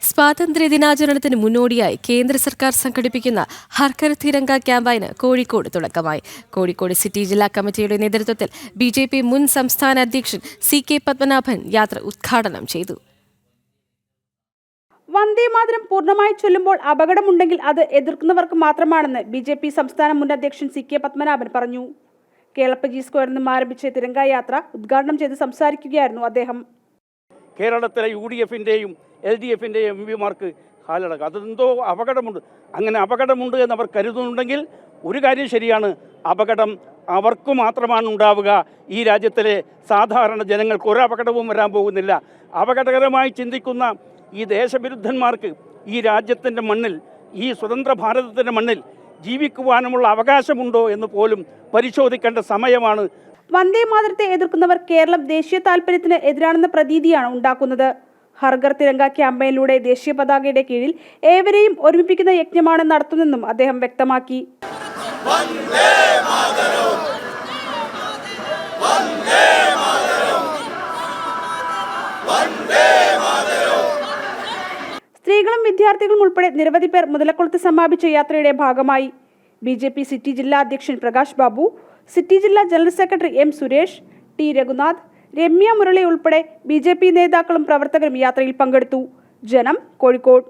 സ്വാതന്ത്ര്യദിനാചരണത്തിന് മുന്നോടിയായി കേന്ദ്ര സർക്കാർ സംഘടിപ്പിക്കുന്ന ഹർ ഘർ തിരംഗ ക്യാമ്പയിന് കോഴിക്കോട് തുടക്കമായി. കോഴിക്കോട് സിറ്റി ജില്ലാ കമ്മിറ്റിയുടെ നേതൃത്വത്തിൽ BJP മുൻ സംസ്ഥാന അധ്യക്ഷൻ CK പത്മനാഭൻ യാത്ര ഉദ്ഘാടനം ചെയ്തു. വന്ദേമാതരം പൂർണ്ണമായി ചൊല്ലുമ്പോൾ അപകടമുണ്ടെങ്കിൽ അത് എതിർക്കുന്നവർക്ക് മാത്രമാണെന്ന് BJP സംസ്ഥാന മുൻ അധ്യക്ഷൻ CK പത്മനാഭൻ പറഞ്ഞു. കേളപ്പജി സ്ക്വയറിൽ നിന്നും ആരംഭിച്ച തിരംഗ യാത്ര ഉദ്ഘാടനം ചെയ്ത് സംസാരിക്കുകയായിരുന്നു അദ്ദേഹം. കേരളത്തിലെ UDF-ന്റെയും LDF-ന്റെയും MPമാർക്ക് കാലടക്കുക, അതെന്തോ അപകടമുണ്ട്. അങ്ങനെ അപകടമുണ്ട് എന്നവർ കരുതുന്നുണ്ടെങ്കിൽ ഒരു കാര്യം ശരിയാണ്, അപകടം അവർക്ക് മാത്രമാണ് ഉണ്ടാവുക. ഈ രാജ്യത്തിലെ സാധാരണ ജനങ്ങൾക്ക് ഒരു അപകടവും വരാൻ പോകുന്നില്ല. അപകടകരമായി ചിന്തിക്കുന്ന ഈ ദേശവിരുദ്ധന്മാർക്ക് ഈ രാജ്യത്തിൻ്റെ മണ്ണിൽ, ഈ സ്വതന്ത്ര ഭാരതത്തിൻ്റെ മണ്ണിൽ ജീവിക്കുവാനുമുള്ള അവകാശമുണ്ടോ എന്ന് പോലും പരിശോധിക്കേണ്ട സമയമാണ്. വന്ദേമാതരത്തെ എതിർക്കുന്നവർ കേരളം ദേശീയ താൽപര്യത്തിന് എതിരാണെന്ന പ്രതീതിയാണ് ഉണ്ടാക്കുന്നത്. ഹർ ഘർ തിരംഗ ക്യാമ്പയിനിലൂടെ ദേശീയ പതാകയുടെ കീഴിൽ ഏവരെയും ഒരുമിപ്പിക്കുന്ന യജ്ഞമാണ് നടത്തുന്നതെന്നും അദ്ദേഹം വ്യക്തമാക്കി. സ്ത്രീകളും വിദ്യാർത്ഥികളും ഉൾപ്പെടെ നിരവധി പേർ മുതലക്കുളത്ത് സമാപിച്ച യാത്രയുടെ ഭാഗമായി. BJP സിറ്റി ജില്ലാ അധ്യക്ഷൻ പ്രകാശ് ബാബു, സിറ്റി ജില്ലാ general secretary M Suresh, T Raghunath, Ramya Murali ഉൾപ്പെടെ BJP നേതാക്കളും പ്രവർത്തകരും യാത്രയിൽ പങ്കെടുത്തു. ജനം, കോഴിക്കോട്.